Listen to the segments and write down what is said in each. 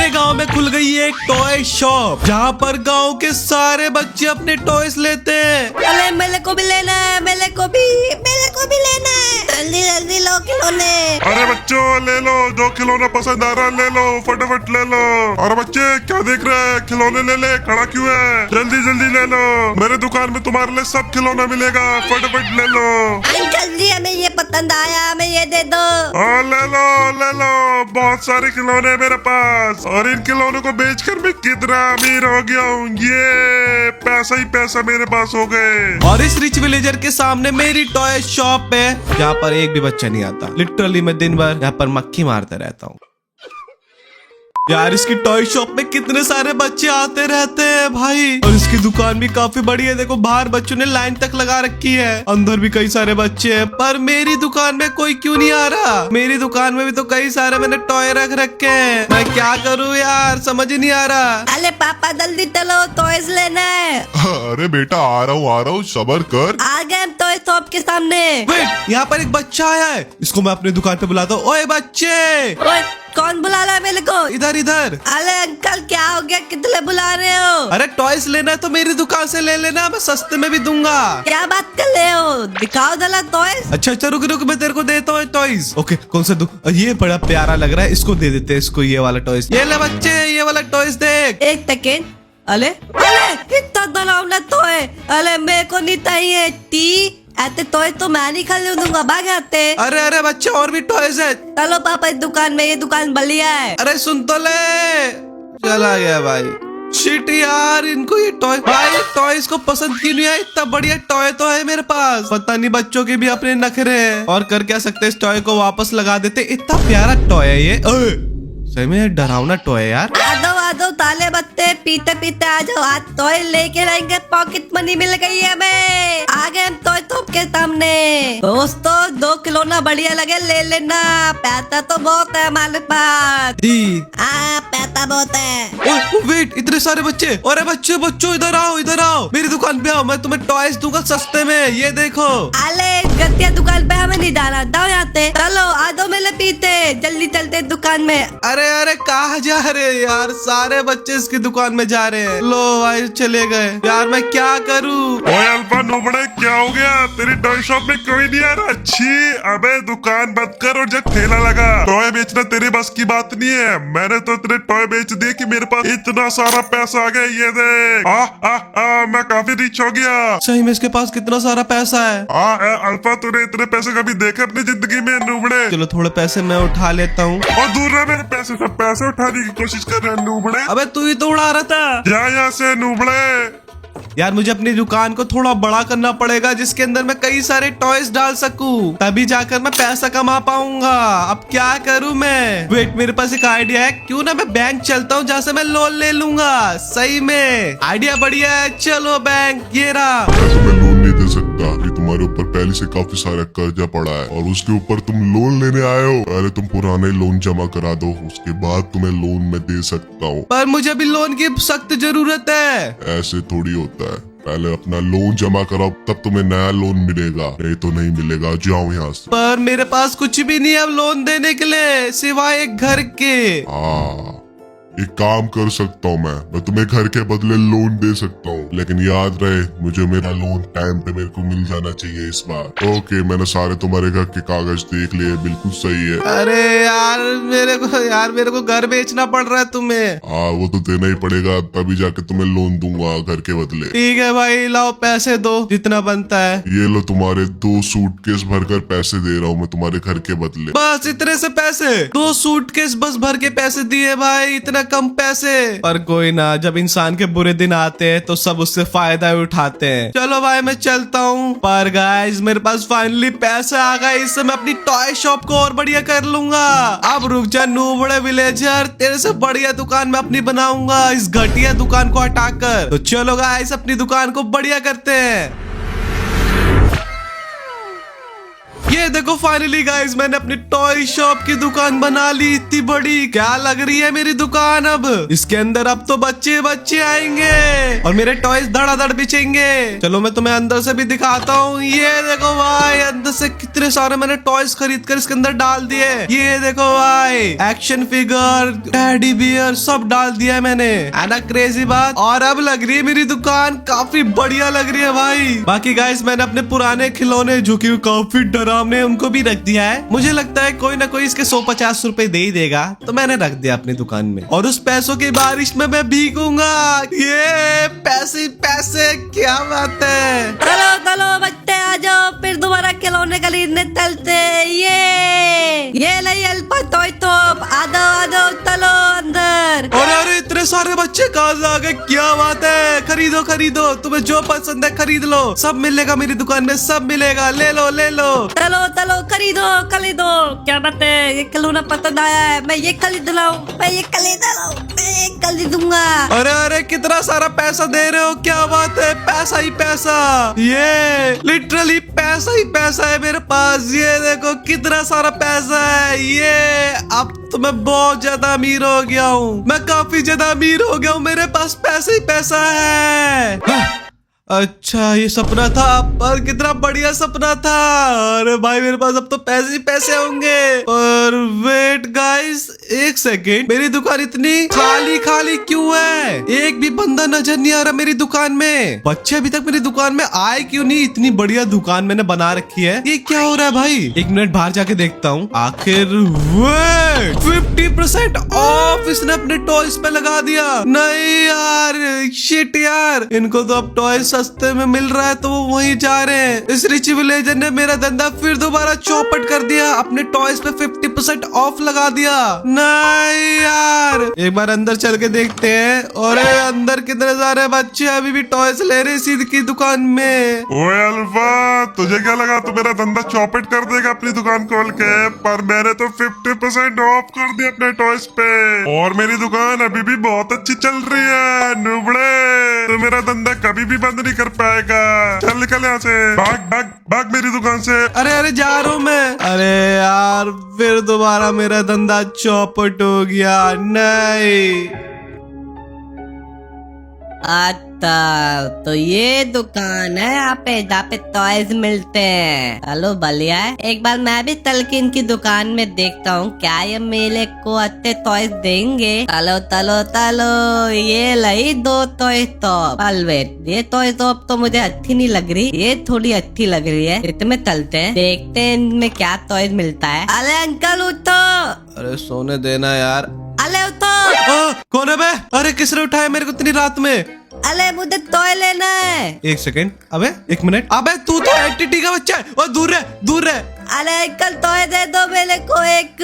अपने गांव में खुल गई है एक टॉय शॉप जहां पर गांव के सारे बच्चे अपने टॉयज लेते हैं। अरे मेरे को भी लेना है, मेरे को भी लेना है। जल्दी जल्दी लो खिलौने। अरे बच्चों ले लो, जो खिलौना पसंद आ रहा ले लो, फटाफट ले लो। अरे बच्चे क्या देख रहे हैं, खिलौने ले ले, खड़ा क्यों है? जल्दी जल्दी ले लो, मेरे दुकान में तुम्हारे लिए सब खिलौना मिलेगा, फटाफट ले लो। अंकल जी हमें ये पसंद आया, हमें ये दे दो। हाँ ले लो, बहुत सारे खिलौने है मेरे पास और इन खिलौनों को बेचकर मैं कितना अमीर हो गया हूँ। ये पैसा ही पैसा मेरे पास हो गए। और इस रिच विलेजर के सामने मेरी टॉय शॉप है जहाँ पर एक भी बच्चा नहीं आता। लिटरली मैं दिन भर यहाँ पर मक्खी मारता रहता हूँ। यार इसकी टॉय शॉप में कितने सारे बच्चे आते रहते हैं भाई। और इसकी दुकान भी काफी बड़ी है। देखो बाहर बच्चों ने लाइन तक लगा रखी है, अंदर भी कई सारे बच्चे हैं। पर मेरी दुकान में कोई क्यों नहीं आ रहा? मेरी दुकान में भी तो कई सारे मैंने टॉय रख रखे हैं। मैं क्या करूँ यार, समझ ही नहीं आ रहा। अरे पापा जल्दी चलो, टॉयज लेना है। अरे बेटा आ रहा हूँ, सब्र कर। आ गए हम टॉय शॉप के सामने। वेट, यहाँ पर एक बच्चा आया है, इसको मैं अपने दुकान पे बुलाता हूँ। ओए बच्चे। ओए कौन बुला रहा है मेरे को? इधर इधर। अरे अंकल क्या हो गया, कितने बुला रहे हो? अरे टॉयज लेना है तो मेरी दुकान से ले लेना, मैं सस्ते में भी दूंगा। क्या बात कर रहे हो? दिखाओ जरा टॉयज। अच्छा रुक मैं तेरे को देता हूँ टॉयज। ओके कौन सा दूं? ये बड़ा प्यारा लग रहा है, इसको दे देते हैं इसको ये वाला टॉयज। ये ले बच्चे, ये वाला टॉयज देख। एक सेकेंड। अरे इतना डरावना टॉय। अरे मेरे को नहीं चाहिए। टी ऐसे टॉय तो मैं नहीं खरीदूंगा, भाग आते। अरे बच्चे और भी टॉयज है। चलो पापा इस दुकान में, ये दुकान बढ़िया है। अरे सुन तो ले, चला गया भाई। शिट यार, इनको ये टॉय भाई टॉयज को पसंद क्यों नहीं है? इतना बढ़िया टॉय तो है मेरे पास। पता नहीं बच्चों के भी अपने नखरे हैं। और कर क्या सकते, इस टॉय को वापस लगा देते। इतना प्यारा टॉय है ये। सही में डरावना टॉय है यार। आ दो ताले बत्ते, पीते पीते आ जाओ। आज टॉय लेके रहेंगे, पॉकेट मनी मिल गई है हमें। आ गए हम टॉय शॉप के सामने। दोस्तों 2 खिलौना बढ़िया लगे ले लेना, पैसा तो बहुत है हमारे पास। पैसा बहुत है। वेट, इतने सारे बच्चे। अरे बच्चों इधर आओ, मेरी दुकान पे आओ, मैं तुम्हें टॉयज दूंगा सस्ते में। ये देखो। अरे गतिया दुकान पे हमें नहीं डाला, जाओ यहाँ से। चलो आ दो मेरे पीते, जल्दी चलते दुकान में। अरे कहाँ जा रहे यार, सारे बच्चे इसकी दुकान में जा रहे हैं। लो भाई चले गए यार, मैं क्या करूँ? ओए अल्फा नोबड़े क्या हो गया? तेरी टॉय शॉप में कोई नहीं आ रहा? अच्छी अबे दुकान बंद कर और जब ठेला लगा। टॉय बेचना तेरी बस की बात नहीं है। मैंने तो तेरे टॉय बेच दिए कि मेरे पास इतना सारा पैसा आ गया। ये देख, मैं काफी रिच हो गया। सही में इसके पास कितना सारा पैसा है। अल्फा तूने इतने पैसे कभी देखे अपनी जिंदगी में नूबड़े? चलो थोड़े पैसे मैं उठा लेता हूँ। और दूर रह मेरे पैसे, सब पैसे उठाने की कोशिश कर रहे हैं नूबड़े। अबे तू ही तो उड़ा रहा था। जा यहाँ से नूबड़े। यार मुझे अपनी दुकान को थोड़ा बड़ा करना पड़ेगा, जिसके अंदर मैं कई सारे टॉयज डाल सकूं, तभी जाकर मैं पैसा कमा पाऊंगा। अब क्या करूं मैं? वेट, मेरे पास एक आइडिया है। क्यों ना मैं बैंक चलता हूं, जहाँ से मैं लोन ले लूंगा। सही में आइडिया बढ़िया है। चलो बैंक, ये रहा। ऐसे मैं लोन नहीं दे सकता, ये तुम्हारे ऊपर पहले से काफी सारा कर्जा पड़ा है और उसके ऊपर तुम लोन लेने आए हो। पहले तुम पुराने लोन जमा करा दो, उसके बाद तुम्हें लोन मैं दे सकता हूँ। पर मुझे भी लोन की सख्त जरूरत है। ऐसे थोड़ी होता है, पहले अपना लोन जमा कराओ तब तुम्हें नया लोन मिलेगा, नहीं तो नहीं मिलेगा। जाओ यहाँ से। पर मेरे पास कुछ भी नहीं है अब लोन देने के लिए, सिवाय एक घर के। एक काम कर सकता हूँ, मैं तुम्हें घर के बदले लोन दे सकता हूँ, लेकिन याद रहे मुझे मेरा लोन टाइम पे मेरे को मिल जाना चाहिए इस बार। ओके, मैंने सारे तुम्हारे घर के कागज देख लिए, बिल्कुल सही है। अरे यार मेरे को घर बेचना पड़ रहा है तुम्हें। वो तो देना ही पड़ेगा, तभी जाके तुम्हें लोन दूंगा घर के बदले। ठीक है भाई, लाओ पैसे दो जितना बनता है। ये लो तुम्हारे 2 सूटकेस भरकर पैसे दे रहा हूँ मैं तुम्हारे घर के बदले। बस इतने से पैसे? 2 सूटकेस बस भर के पैसे दिए भाई, इतना कम पैसे? पर कोई ना, जब इंसान के बुरे दिन आते हैं तो सब उससे फायदा उठाते हैं। चलो भाई मैं चलता हूँ। पर गाइस मेरे पास फाइनली पैसा आ गया, इससे मैं अपनी टॉय शॉप को और बढ़िया कर लूंगा। अब रुक जा नूबड़े विलेजर, तेरे से बढ़िया दुकान मैं अपनी बनाऊंगा इस घटिया दुकान को हटाकर। तो चलो गाइस अपनी दुकान को बढ़िया करते हैं। ये ये देखो फाइनली गाइस मैंने अपनी टॉय शॉप की दुकान बना ली, इतनी बड़ी। क्या लग रही है मेरी दुकान अब। इसके अंदर अब तो बच्चे बच्चे आएंगे और मेरे टॉयज धड़ाधड़ बिचेंगे। चलो मैं तुम्हें अंदर से भी दिखाता हूँ। ये देखो भाई अंदर से कितने सारे मैंने टॉयज खरीद कर इसके अंदर डाल दिए। ये देखो भाई एक्शन फिगर, टेडी बियर सब डाल दिया है मैंने, है ना क्रेजी बात। और अब लग रही है मेरी दुकान काफी बढ़िया लग रही है भाई। बाकी गाइस मैंने अपने पुराने खिलौने जो कि काफी डरावने उनको भी रख दिया है। मुझे लगता है कोई ना कोई इसके 150 रुपए दे ही देगा, तो मैंने रख दिया अपनी दुकान में। और उस पैसों की बारिश में मैं भीगूंगा। ये पैसे पैसे, क्या बात है। चलो चलो बच्चे आ जाओ, फिर दोबारा खिलौने खरीदने चलते। ये नहीं अल्पा टॉय टॉप, आ जाओ चलो अंदर। अरे इतने सारे बच्चे कहाँ से आ गए, क्या बात है। खरीदो खरीदो, तुम्हें जो पसंद है खरीद लो, सब मिलेगा मेरी दुकान में, सब मिलेगा। ले लो ले लो। चलो चलो खरीदो खरीदो। क्या बात है, ये खिलौना पसंद आया है, मैं ये खरीद रहा हूँ, मैं ये खरीद रहा हूँ, मैं ये खरीदूंगा। अरे अरे कितना सारा पैसा दे रहे हो, क्या बात है। पैसा ही पैसा, ये लिटरली पैसा ही पैसा है मेरे पास। ये देखो कितना सारा पैसा है। ये अब तो मैं बहुत ज्यादा अमीर हो गया हूँ, मैं काफी ज्यादा अमीर हो गया हूँ, मेरे पास पैसा ही पैसा है। अच्छा ये सपना था, पर कितना बढ़िया सपना था। अरे भाई मेरे पास अब तो पैसे ही पैसे होंगे। और वेट गाइस एक सेकेंड, मेरी दुकान इतनी खाली खाली क्यों है। एक भी बंदा नजर नहीं आ रहा मेरी दुकान में। बच्चे अभी तक मेरी दुकान में आए क्यों नहीं। इतनी बढ़िया दुकान मैंने बना रखी है, ये क्या हो रहा है भाई। एक मिनट बाहर जाके देखता हूँ आखिर। वेट 50% ऑफ इसने अपने टॉयज पे लगा दिया। नहीं यार, शिट यार, इनको तो अब टॉयज सस्ते में मिल रहा है तो वो वहीं जा रहे हैं। इस रिच विलेजर ने मेरा धंधा फिर दोबारा चौपट कर दिया, अपने टॉयज पे 50% ऑफ लगा दिया। नहीं यार, एक बार अंदर चल के देखते हैं। और अंदर कितने सारे बच्चे अभी भी टॉयज ले रहे सीध की दुकान में। ओए अल्फा, तुझे क्या लगा तू मेरा धंधा चौपट कर देगा अपनी दुकान खोल के। पर मैंने तो 50% ऑफ कर दिया अपने टॉयज पे, और मेरी दुकान अभी भी बहुत अच्छी चल रही है। नुबड़े, तो मेरा धंधा कभी भी बंद नहीं कर पाएगा। चल निकल यहाँ से, भाग भाग भाग मेरी दुकान से। अरे अरे जा रहा हूँ मैं। अरे यार फिर दोबारा मेरा धंधा चौपट हो गया। नहीं अच्छा तो ये दुकान है यहाँ पे जहाँ पे टॉयज मिलते हैं। चलो बढ़िया है, एक बार मैं भी तलकिन की दुकान में देखता हूँ क्या ये मेले को अच्छे टॉयज देंगे। चलो चलो चलो, ये लाई 2 टॉय टॉप। वेट, ये टॉय टॉप तो मुझे अच्छी नहीं लग रही, ये थोड़ी अच्छी लग रही है। इसमें चलते हैं, देखते हैं इनमें क्या टॉयज मिलता है। अरे अंकल उठो। अरे सोने देना यार। अरे उठो। कौन है बे? अरे किसने उठाया मेरे को इतनी रात में। अरे मुझे टॉय लेना है। एक सेकेंड, अबे एक मिनट, अबे तू तो एंटिटी का बच्चा है। और दूर रह दूर रह। अरे अंकल टॉय दे दो मेरे को एक।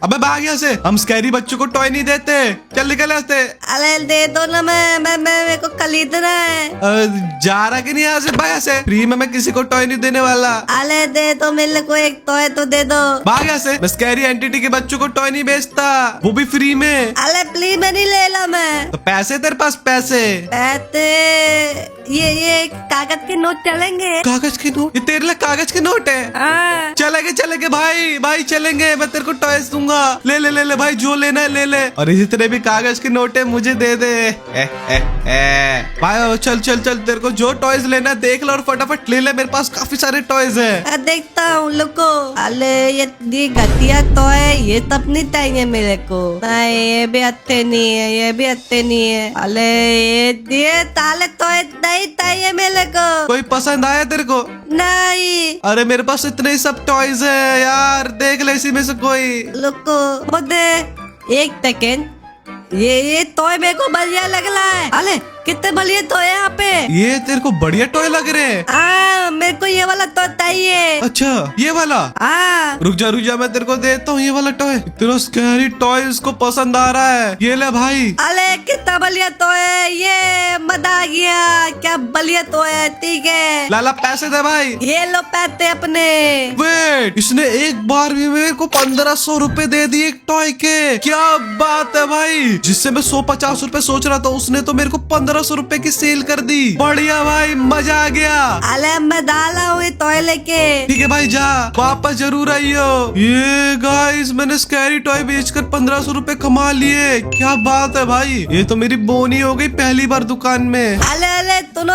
अबे भाग यहाँ से, हम स्कैरी बच्चों को टॉय नहीं देते। चल निकल यहाँ से। अरे दे दो ना, मैं मेरे को खरीदना है। जा रहा कि नहीं यहाँ से, भाग यहाँ से। फ्री में मैं किसी को टॉय नहीं देने वाला। अरे दे दो मेरे को एक टॉय तो दे दो। भाग यहाँ से, मैं स्कैरी एंटिटी के बच्चों को टॉय नहीं बेचता, वो भी फ्री में। अरे प्लीज मैं नहीं ले ला मैं। तो पैसे तेरे पास पैसे? ये कागज के नोट चलेंगे? कागज के नोट? ये तेरे लिए कागज के नोट है? हाँ। चलेंगे चलेंगे भाई, भाई चलेंगे। मैं तेरे को टॉयज दूंगा, ले ले ले ले भाई, जो लेना है ले ले। और जितने भी कागज के नोट है मुझे दे दे। भाई चल चल चल, तेरे को जो टॉयज लेना है देख लो और फटाफट ले ले, मेरे पास काफी सारे टॉयज है। देखता हूँ लोगो। अरे ये घटिया टॉय, ये तब नहीं चाहिए मेरे को। नहीं ये भी अच्छे नहीं है, ये भी अच्छे नहीं है। अरे ये ताले टॉय नहीं चाहिए मेरे को। कोई पसंद आया तेरे को? नहीं। अरे मेरे पास इतने ही सब टॉयज है यार, देख ले इसी में से कोई। लोगो मुझे एक सेकेंड, ये टॉय मेरे को बढ़िया लग रहा है। अरे कितने बढ़िया टॉय यहाँ पे। ये तेरे को बढ़िया टॉय लग रहे हैं? मेरे को ये वाला टॉय चाहिए। अच्छा ये वाला? रुक जा मैं तेरे को देता हूँ ये वाला टॉय। तेरा स्कैरी टॉय इसको पसंद आ रहा है, ये ले भाई। अरे कितना कितना बढ़िया तो है ये, मजा आ गया, क्या बढ़िया तो है। ठीक है लाला पैसे दे भाई। ये लो पैसे अपने। वेट, इसने एक बार भी मेरे को 1500 रुपए दे दिए एक टॉय के। क्या बात है भाई, जिससे मैं 150 रुपए सोच रहा था उसने तो मेरे को 1500 रुपए की सेल कर दी। बढ़िया भाई, मजा आ गया। अरे मैं डाला हूँ टॉय लेके। ठीक है भाई, जा वापस जरूर आइयो। ये गाइस, मैंने स्कैरी टॉय बेचकर 1500 रुपए कमा लिए। क्या बात है भाई, ये तो मेरी बोनी हो गई पहली बार दुकान में। अले सुनो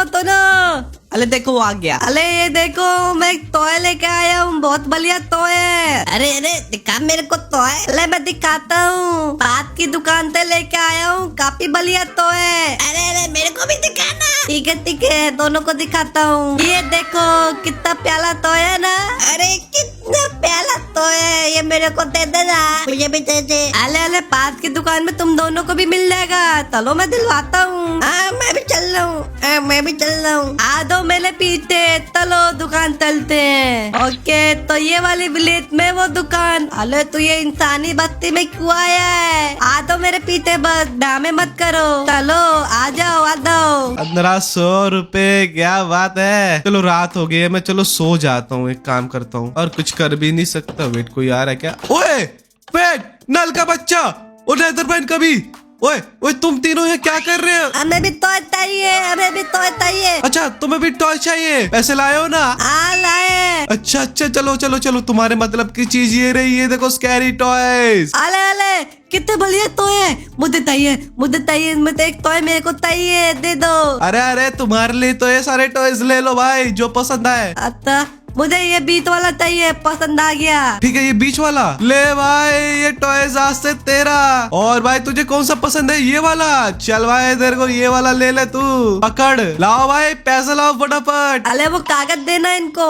अरे देखो वो आ गया। अरे ये देखो मैं एक टॉय लेके आया हूँ, बहुत बढ़िया टॉय है। अरे दिखा मेरे को टॉय। अरे मैं दिखाता हूँ, बात की दुकान से लेके आया हूँ, काफी बढ़िया टॉय है। अरे मेरे को भी दिखाना। ठीक है दोनों को दिखाता हूँ। ये देखो कितना प्याला टॉय है ना। अरे कितना प्याला टॉय है, ये मेरे को दे देना। मुझे भी दे दे। अले पास की दुकान में तुम दोनों को भी मिल जाएगा। चलो मैं दिलवाता हूँ। मैं भी चल रहा हूँ। आ दो मेरे पीछे, चलो दुकान चलते हैं। ओके, तो ये वाली विलेज में वो दुकान। अरे तू ये इंसानी बस्ती में क्यों आया है? आ दो मेरे पीछे, बस ड्रामे मत करो। चलो आ जाओ। 1500 रुपए, क्या बात है। चलो रात हो गई है, मैं चलो सो जाता हूँ। एक काम करता हूँ, और कुछ कर भी नहीं सकता। वेट, कोई आ रहा है क्या? ओए वेट, नल का बच्चा, ओ नेदरमैन कभी। ओए तुम तीनों ये क्या कर रहे हो? हमें भी टॉय चाहिए। अच्छा, तुम्हें भी टॉय चाहिए? पैसे लाए हो ना? लाए। अच्छा, चलो तुम्हारे मतलब की चीज ये रही है। देखो स्कैरी टॉयज। अले कितने बढ़िया टॉय है। मुझे चाहिए। मुझे एक टॉय मेरे को चाहिए, दे दो। अरे तुम्हारे लिए तो ये सारे टॉयज ले लो भाई, जो पसंद आए। अच्छा, मुझे ये बीच वाला चाहिए, पसंद आ गया। ठीक है, ये बीच वाला ले भाई। ये टॉयज आज से तेरा। और भाई तुझे कौन सा पसंद है? ये वाला। चल भाई, तेरे को ये वाला ले ले तू। पकड़, लाओ भाई, पैसा लाओ फटाफट। अरे वो कागज देना इनको।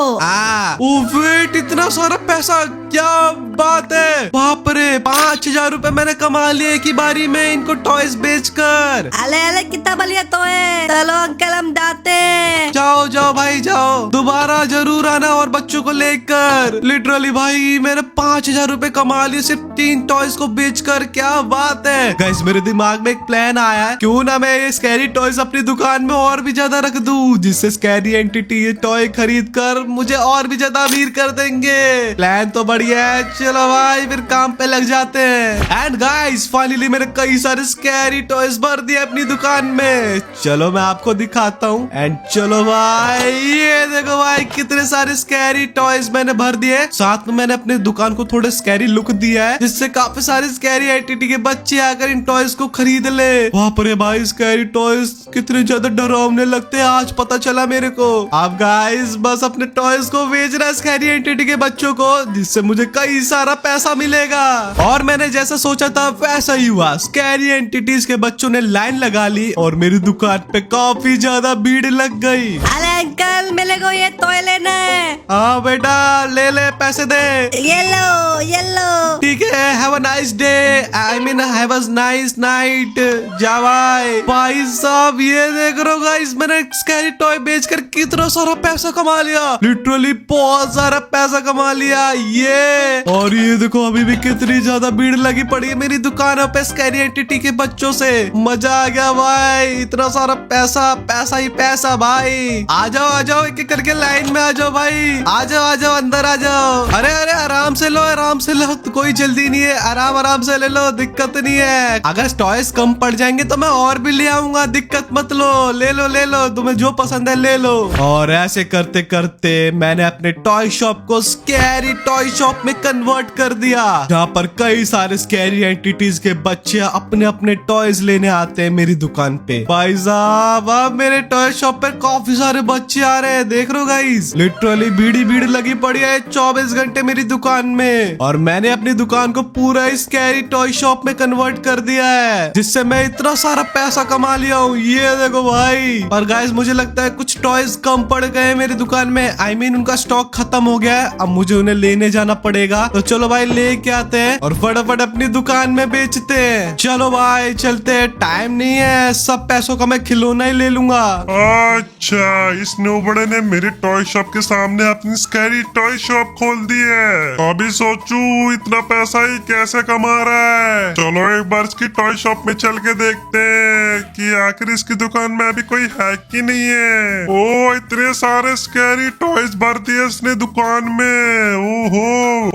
वेट, इतना सारा पैसा, क्या बात है। बाप रे, 5000 रुपए मैंने कमा लिए एक ही बारी में इनको टॉयज बेचकर। अले कितना बढ़िया टॉय है। चलो अंकल हम जाते हैं। जाओ भाई जाओ, दोबारा जरूर आना और बच्चों को लेकर। लिटरली भाई, मैंने 5000 रुपए कमा लिए सिर्फ 3 टॉयज को बेचकर। क्या बात है गाइस, मेरे दिमाग में एक प्लान आया है। क्यों ना मैं ये स्कैरी टॉयज अपनी दुकान में और भी ज्यादा रख दूं, जिससे स्कैरी एंटिटी ये टॉय खरीद कर मुझे और भी ज्यादा अमीर कर देंगे। प्लान तो बढ़िया है। चलो भाई, फिर काम पे लग जाते हैं। एंड गाइस, फाइनली मैंने कई सारे स्कैरी टॉयज भर दिए अपनी दुकान में। चलो मैं आपको दिखाता हूँ। एंड चलो भाई, ये देखो भाई, कितने सारे स्कैरी टॉयज मैंने भर दिए। साथ में मैंने अपने दुकान को थोड़े स्कैरी लुक दिया है, जिससे काफी सारे स्कैरी एंटिटी के बच्चे आकर इन टॉयज को खरीद ले। वहाँ पर भाई, स्कैरी टॉयज कितने ज्यादा डरावने लगते हैं, आज पता चला मेरे को। आप गाइस बस अपने टॉयज को बेच रहा है स्कैरी एंटिटी के बच्चों को, जिससे मुझे कई सारा पैसा मिलेगा। और मैंने जैसा सोचा था वैसा ही हुआ। स्कैरी एंटिटीज के बच्चों ने लाइन लगा ली और मेरी दुकान पे काफी ज्यादा भीड़ लग गई। अरे अंकल, मेरे को ये टॉय लेना है। हाँ बेटा, ले पैसे दे। ये लो। ठीक है, have a nice day, I mean have a nice night. जा भाई साहब, ये देख रहे हो गाइस, मैंने स्कैरी टॉय बेचकर कितना सारा पैसा कमा लिया। लिटरली बहुत सारा पैसा कमा लिया ये। और ये देखो, अभी भी कितनी ज्यादा भीड़ लगी पड़ी है मेरी दुकानों पे स्कैरी एंटिटी के बच्चों से। मजा आ गया भाई, इतना सारा पैसा ही पैसा भाई। आ जाओ एक एक करके लाइन में आ जाओ भाई। आ जाओ अंदर आ जाओ। अरे आराम से लो, तो कोई जल्दी नहीं है। आराम से ले लो, दिक्कत नहीं है। अगर टॉयज कम पड़ जाएंगे तो मैं और भी ले आऊंगा, दिक्कत मत लो। ले लो, तुम्हें जो पसंद है ले लो। और ऐसे करते करते मैंने अपने टॉय शॉप को स्कैरी टॉय शॉप में कन्वर्ट कर दिया, जहाँ पर कई सारे स्कैरी एंटिटीज के बच्चे अपने अपने टॉयज लेने आते हैं मेरी दुकान पे। भाई साहब, अब मेरे टॉय शॉप पे काफी सारे बच्चे आ रहे हैं, देख लो गाइस। लिटरली भीड़ लगी पड़ी है 24 घंटे मेरी दुकान में। और मैंने अपनी दुकान को पूरा स्कैरी टॉय शॉप में कन्वर्ट कर दिया है, जिससे मैं इतना सारा पैसा कमा लिया हूँ। ये देखो भाई। और गाइस, मुझे लगता है कुछ टॉयज कम पड़ गए मेरी दुकान में। आई मीन उनका स्टॉक खत्म हो गया है, अब मुझे उन्हें लेने जाना पड़ेगा। तो चलो भाई, लेके आते हैं और फटाफट अपनी दुकान में बेचते हैं। चलो भाई चलते हैं, टाइम नहीं है, सब पैसों का मैं खिलौना ही ले लूंगा। अच्छा, इस नुबड़े ने मेरी टॉय शॉप के सामने अपनी स्कैरी टॉय शॉप खोल दी है। अभी सोचू इतना पैसा ही कैसे कमा रहा है। चलो एक बार इसकी टॉय शॉप में चल के देखते हैं कि आखिर इसकी दुकान में अभी कोई है कि नहीं है। ओ इतने सारे स्कैरी टॉयज भर दिए इसने दुकान में। ओहो,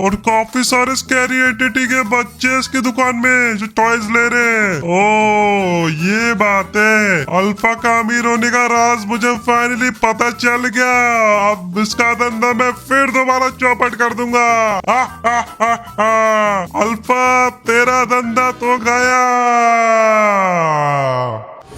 और काफी सारे स्कैरी एंटिटी के बच्चे इसकी दुकान में जो टॉयज ले रहे हैं। ओ ये बात है, अल्फा का अमीर होने का राज मुझे फाइनली पता चल गया। अब इसका धंधा मैं फिर दोबारा चौपट कर दूंगा। अल्फा तेरा धंधा तो गया।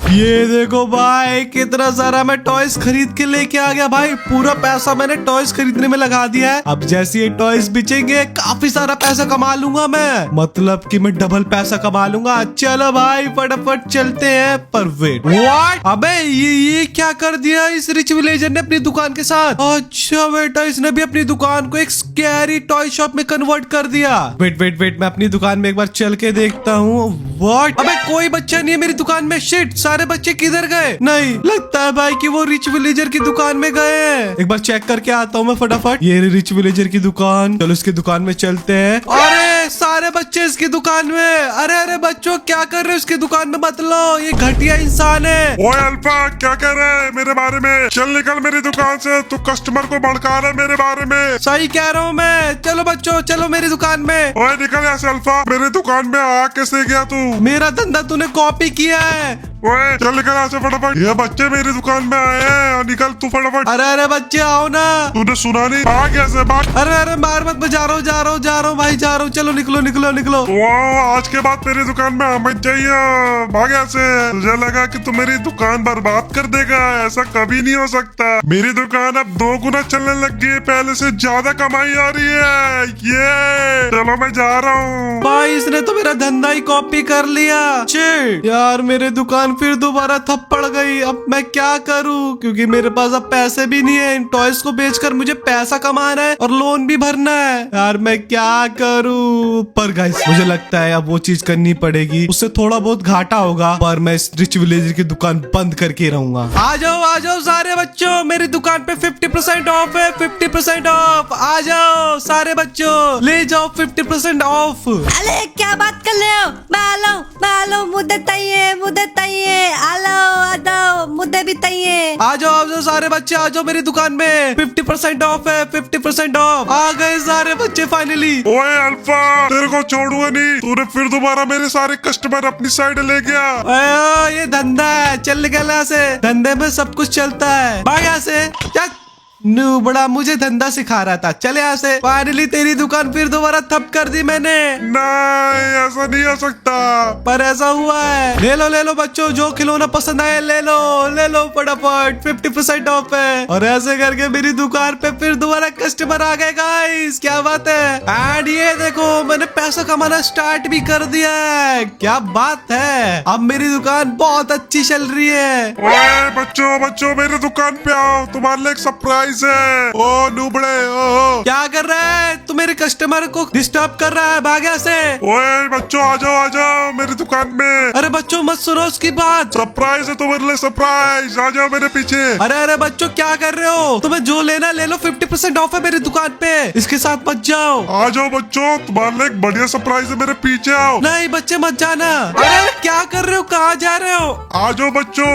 ये देखो भाई कितना सारा मैं टॉयज खरीद के लेके आ गया। भाई पूरा पैसा मैंने टॉयज खरीदने में लगा दिया है। अब जैसे ये टॉयज बिचेंगे काफी सारा पैसा कमा लूंगा मैं, मतलब कि मैं डबल पैसा कमा लूंगा। चलो भाई फटाफट चलते हैं। पर वेट, व्हाट? अबे ये क्या कर दिया इस रिच विलेजर ने अपनी दुकान के साथ? अच्छा बेटा, इसने भी अपनी दुकान को एक स्कैरी टॉय शॉप में कन्वर्ट कर दिया। वेट वेट वेट, मैं अपनी दुकान में एक बार चल के देखता हूँ। व्हाट? अबे कोई बच्चा नहीं है मेरी दुकान में। शिट, सारे बच्चे किधर गए? नहीं लगता है भाई कि वो रिच विलेजर की दुकान में गए हैं। एक बार चेक करके आता हूँ मैं फटाफट। ये रिच विलेजर की दुकान, चलो इसकी दुकान में चलते हैं। अरे सारे बच्चे इसकी दुकान में। अरे अरे बच्चों क्या कर रहे हो इसकी दुकान में? मत लो, ये घटिया इंसान है। ओए अल्फा क्या कह रहे हैं मेरे बारे में? चल निकल मेरी दुकान से, तू कस्टमर को भड़का रहा है मेरे बारे में। सही कह रहा हूँ मैं। चलो बच्चों चलो मेरी दुकान में। ओए निकल यहाँ से अल्फा, मेरी दुकान में आ कैसे गया तू? मेरा धंधा तूने कॉपी किया है। ओए चल निकल यहाँ से फटाफट। ये बच्चे मेरी दुकान में आए हैं, निकल तू फटाफट। अरे अरे बच्चे आओ ना। तूने सुना नहीं? भाग कैसे भाग। अरे अरे मार मत, मैं जा रहा हूँ भाई, जा रहा हूँ। चलो निकलो निकलो निकलो। वाह, आज के बाद मेरी दुकान में आ मत जाइए, भाग यहाँ से। मुझे लगा कि तू मेरी दुकान बर्बाद कर देगा, ऐसा कभी नहीं हो सकता। मेरी दुकान अब 2 गुना चलने लग गई है, पहले से ज्यादा कमाई आ रही है। ये चलो मैं जा रहा हूँ। भाई इसने तो मेरा धंधा ही कॉपी कर लिया। शिट यार, मेरे दुकान फिर दोबारा ठप पड़ गई। अब मैं क्या करूं, क्योंकि मेरे पास अब पैसे भी नहीं है। इन टॉयज को बेचकर मुझे पैसा कमाना है और लोन भी भरना है। यार मैं क्या करूं? पर गाइस मुझे लगता है अब वो चीज करनी पड़ेगी। उससे थोड़ा बहुत घाटा होगा, पर मैं इस रिच विलेजर की दुकान बंद करके रहूंगा। आ जाओ सारे बच्चों, मेरी दुकान पे 50% ऑफ है। 50% ऑफ, आ जाओ सारे बच्चों, ले जाओ 50% ऑफ। अरे क्या बात कर रहे हो? मैं आ लो, मुद्दे तैये, आलो मुद्दे भी तैये। आ जाओ सारे बच्चे, आ जाओ मेरी दुकान में। 50% ऑफ है, 50% ऑफ। आ गए सारे बच्चे फाइनली। ओए अल्फा तेरे को छोड़ूंगा नहीं। तूने फिर दोबारा मेरे सारे कस्टमर अपनी साइड ले गया। ये धंधा है, चल निकल यहाँ से। धंधे में सब कुछ चलता है। भाग यहाँ से। चल बड़ा मुझे धंधा सिखा रहा था। चले यहाँ से। फाइनली तेरी दुकान फिर दोबारा ठप कर दी मैंने। नहीं ऐसा नहीं हो सकता। पर ऐसा हुआ है। ले लो बच्चों, जो खिलौना पसंद आए ले लो फटाफट। 50% ऑफ है। और ऐसे करके मेरी दुकान पे फिर दोबारा कस्टमर आ गए गाइस। क्या बात है। एंड ये देखो मैंने पैसा कमाना स्टार्ट भी कर दिया है। क्या बात है, अब मेरी दुकान बहुत अच्छी चल रही है। ओए बच्चों मेरी दुकान पे आओ, तुम्हारे लिए एक सरप्राइज है। ओ नूबड़े, ओ क्या कर रहा है तू? मेरे कस्टमर को डिस्टर्ब कर रहा है, भाग यहाँ से। ओए बच्चों आ जाओ मेरी दुकान में। अरे बच्चों मत सुनो उसकी बात। सरप्राइज है तुम्हारे लिए, सरप्राइज। आ जाओ मेरे पीछे। अरे बच्चों क्या कर रहे हो? तुम्हें जो लेना ले लो, 50% ऑफ है मेरी दुकान पे। इसके साथ मत जाओ। आ जाओ बच्चों, तुम्हारे लिए एक बढ़िया सरप्राइज है, मेरे पीछे आओ। नहीं बच्चे मत जाना। अरे क्या कर रहे हो, कहाँ जा रहे हो? आ जाओ बच्चों,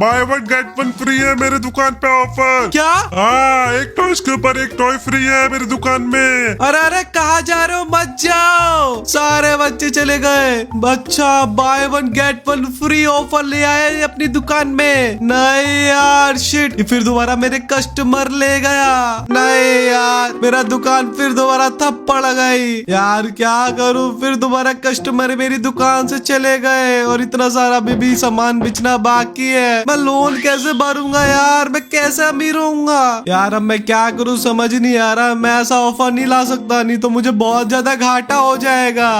बाय 1 गेट 1 फ्री है मेरी दुकान पे ऑफर। क्या? एक टॉय के ऊपर एक टॉय फ्री है मेरी दुकान में। अरे कहाँ जा रहे हो? मत जाओ। सारे बच्चे चले गए। बच्चा बाय 1 गेट 1 फ्री ऑफर ले आए अपनी दुकान में। नहीं यार शिट, फिर दोबारा मेरे कस्टमर ले गया। नहीं यार, मेरा दुकान फिर दोबारा ठप पड़ गई। यार क्या करूं, फिर दोबारा कस्टमर मेरी दुकान से चले गए और इतना सारा भी सामान बेचना बाकी है। मैं लोन कैसे भरूंगा यार? मैं कैसे अमीर होऊंगा यार? अब मैं क्या करूं समझ नहीं आ रहा। मैं ऐसा ऑफर नहीं ला सकता, नहीं तो मुझे बहुत ज्यादा घाटा हो जाएगा।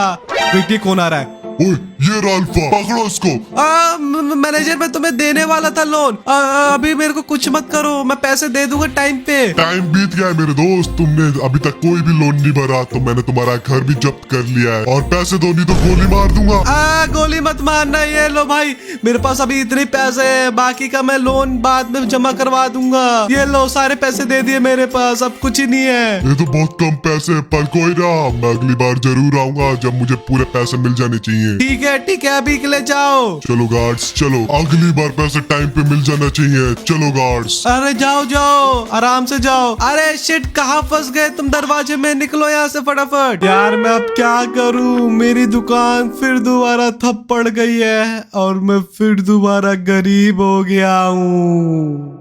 विक्की कौन आ रहा है? ओए ये राल्फा, पकड़ो इसको। मैनेजर मैं तुम्हें देने वाला था लोन। अभी मेरे को कुछ मत करो, मैं पैसे दे दूंगा टाइम पे। टाइम बीत गया है मेरे दोस्त, तुमने अभी तक कोई भी लोन नहीं भरा तो मैंने तुम्हारा घर भी जब्त कर लिया है, और पैसे दो नहीं तो गोली मार दूंगा। गोली मत मारना। ये लो भाई, मेरे पास अभी इतने पैसे हैं, बाकी का मैं लोन बाद में जमा करवा दूंगा। ये लो सारे पैसे दे दिए मेरे पास, अब कुछ ही नहीं है। ये तो बहुत कम पैसे हैं, पर कोई ना, मैं अगली बार जरूर आऊंगा जब मुझे पूरे पैसे मिल जाने चाहिए। ठीक है, अभी के लिए जाओ। चलो गार्ड्स चलो, अगली बार पैसे टाइम पे मिल जाना चाहिए। चलो गार्ड्स। अरे जाओ, आराम से जाओ। अरे शिट, कहाँ फंस गए तुम? दरवाजे में निकलो यहाँ से फटाफट। यार मैं अब क्या करूँ, मेरी दुकान फिर दोबारा ठप पड़ गई है और मैं फिर दोबारा गरीब हो गया हूँ।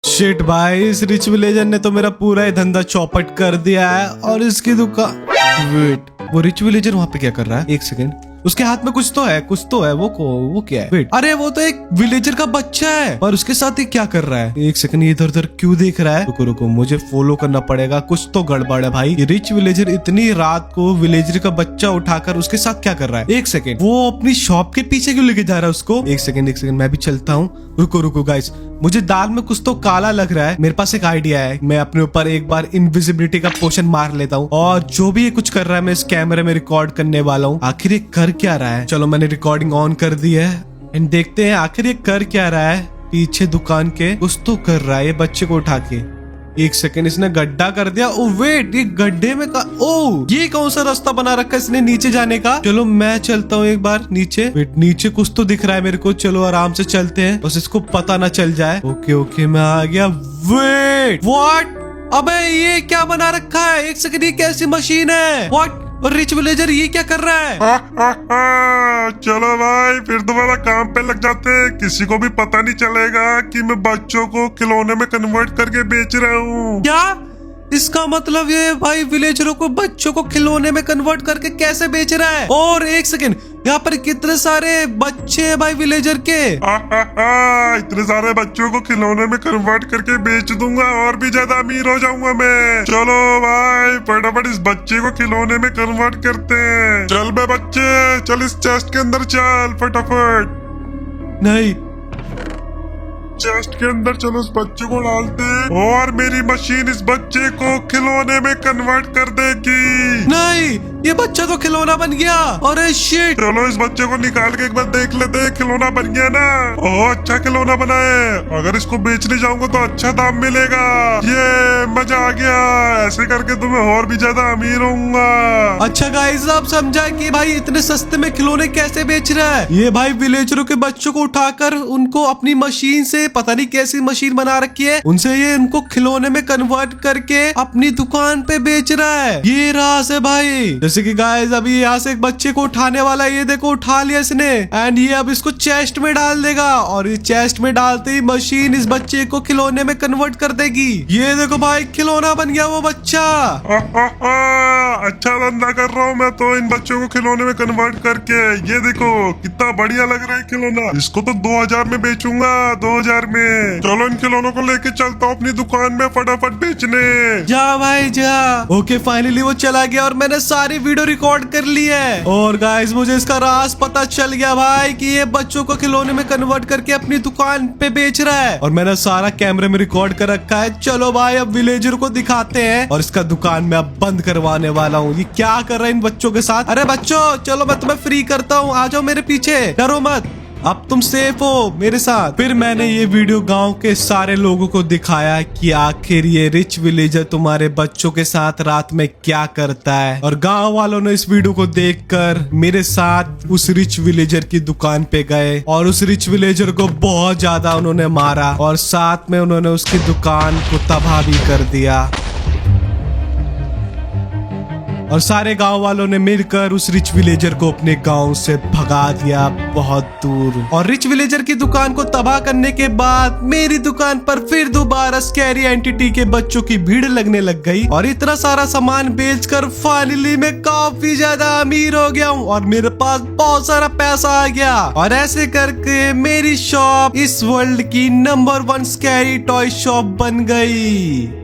शिट भाई, इस रिच विलेजर ने तो मेरा पूरा ही धंधा चौपट कर दिया है। और इसकी दुकान, वेट, वो रिच विलेजर वहाँ पे क्या कर रहा है? एक सेकेंड, उसके हाथ में कुछ तो है। वो क्या है? वेट, अरे वो तो एक विलेजर का बच्चा है, और उसके साथ ये क्या कर रहा है? एक सेकंड, ये इधर उधर क्यों देख रहा है? रुको, मुझे फॉलो करना पड़ेगा, कुछ तो गड़बड़ है भाई। ये रिच विलेजर इतनी रात को विलेजर का बच्चा उठाकर उसके साथ क्या कर रहा है? एक सेकंड, वो अपनी शॉप के पीछे क्यों लेके जा रहा है उसको? एक सेकंड, मैं भी चलता हूँ। रुको गाइस, मुझे दाल में कुछ तो काला लग रहा है। मेरे पास एक आइडिया है, मैं अपने ऊपर एक बार इनविजिबिलिटी का पोशन मार लेता हूँ, और जो भी ये कुछ कर रहा है मैं इस कैमरे में रिकॉर्ड करने वाला हूँ। आखिर ये कर क्या रहा है? चलो मैंने रिकॉर्डिंग ऑन कर दी है, एंड देखते हैं आखिर ये कर क्या रहा है। पीछे दुकान के कुछ तो कर रहा है ये बच्चे को उठा के। एक सेकंड, इसने गड्ढा कर दिया। ओ वेट, ये गड्ढे में ये कौन सा रास्ता बना रखा है इसने नीचे जाने का? चलो मैं चलता हूँ एक बार नीचे। वेट, नीचे कुछ तो दिख रहा है मेरे को। चलो आराम से चलते हैं, बस इसको पता ना चल जाए। ओके मैं आ गया। Wait, what? अबे ये क्या बना रखा है? एक सेकंड, ये कैसी मशीन है? व्हाट? और रिच विलेजर ये क्या कर रहा है? चलो भाई, फिर दोबारा काम पे लग जाते हैं। किसी को भी पता नहीं चलेगा कि मैं बच्चों को खिलौने में कन्वर्ट करके बेच रहा हूँ। क्या? इसका मतलब ये भाई विलेजरों को बच्चों को खिलौने में कन्वर्ट करके कैसे बेच रहा है? और एक सेकंड, यहाँ पर कितने सारे बच्चे हैं भाई विलेजर के। इतने सारे बच्चों को खिलौने में कन्वर्ट करके बेच दूंगा और भी ज्यादा अमीर हो जाऊंगा मैं। चलो भाई, फटाफट इस बच्चे को खिलौने में कन्वर्ट करते हैं। चल बे बच्चे, चल इस चेस्ट के अंदर चल फटाफट। नहीं, चेस्ट के अंदर चलो, उस बच्चे को डालते हैं और मेरी मशीन इस बच्चे को खिलौने में कन्वर्ट कर देगी। नहीं, ये बच्चा तो खिलौना बन गया। अरे शिट। चलो इस बच्चे को निकाल के एक बार देख लेते हैं, खिलौना बन गया ना। ओह, अच्छा खिलौना बना है। अगर इसको बेचने जाऊंगा तो अच्छा दाम मिलेगा। ये मजा आ गया। ऐसे करके तो मैं और भी ज्यादा अमीर होऊंगा। अच्छा गाइस, आप समझा कि भाई इतने सस्ते में खिलौने कैसे बेच रहा है? ये भाई विलेजरों के बच्चों को उठाकर उनको अपनी मशीन से, पता नहीं कैसी मशीन बना रखी है, उनसे ये उनको खिलौने में कन्वर्ट करके अपनी दुकान पे बेच रहा है। ये रहा से भाई। जैसे कि गाइस, अभी यहाँ से एक बच्चे को उठाने वाला है। ये देखो, उठा लिया इसने, एंड ये अब इसको चेस्ट में डाल देगा, और इस चेस्ट में डालते ही मशीन इस बच्चे को खिलौने में कन्वर्ट कर देगी। ये देखो भाई, खिलौना बन गया वो बच्चा। अच्छा धंधा कर रहा हूँ मैं तो इन बच्चों को खिलौने में कन्वर्ट करके। ये देखो कितना बढ़िया लग रहा है खिलौना। इसको तो 2000 में बेचूंगा, 2000 में। चलो इन खिलौनों को लेके चलता हूँ अपनी दुकान में फटाफट बेचने। जा भाई जा। ओके, फाइनली वो चला गया और मैंने सारी वीडियो रिकॉर्ड कर ली है। और गाइस, मुझे इसका राज पता चल गया भाई कि ये बच्चों को खिलौने में कन्वर्ट करके अपनी दुकान पे बेच रहा है, और मैंने सारा कैमरे में रिकॉर्ड कर रखा है। चलो भाई, अब विलेजर को दिखाते हैं और इसका दुकान में अब बंद करवाने वाला हूँ। ये क्या कर रहा है इन बच्चों के साथ? अरे बच्चों, चलो मैं तुम्हें फ्री करता हूँ, आ जाओ मेरे पीछे, डरो मत, अब तुम सेफ हो मेरे साथ। फिर मैंने ये वीडियो गांव के सारे लोगों को दिखाया कि आखिर ये रिच विलेजर तुम्हारे बच्चों के साथ रात में क्या करता है, और गांव वालों ने इस वीडियो को देखकर मेरे साथ उस रिच विलेजर की दुकान पे गए, और उस रिच विलेजर को बहुत ज्यादा उन्होंने मारा, और साथ में उन्होंने उसकी दुकान को तबाह भी कर दिया। और सारे गांव वालों ने मिलकर उस रिच विलेजर को अपने गांव से भगा दिया बहुत दूर। और रिच विलेजर की दुकान को तबाह करने के बाद मेरी दुकान पर फिर दोबारा स्कैरी एंटिटी के बच्चों की भीड़ लगने लग गई, और इतना सारा सामान बेचकर फाइनली मैं काफी ज्यादा अमीर हो गया हूँ, और मेरे पास बहुत सारा पैसा आ गया। और ऐसे करके मेरी शॉप इस वर्ल्ड की नंबर 1 स्कैरी टॉय शॉप बन गई।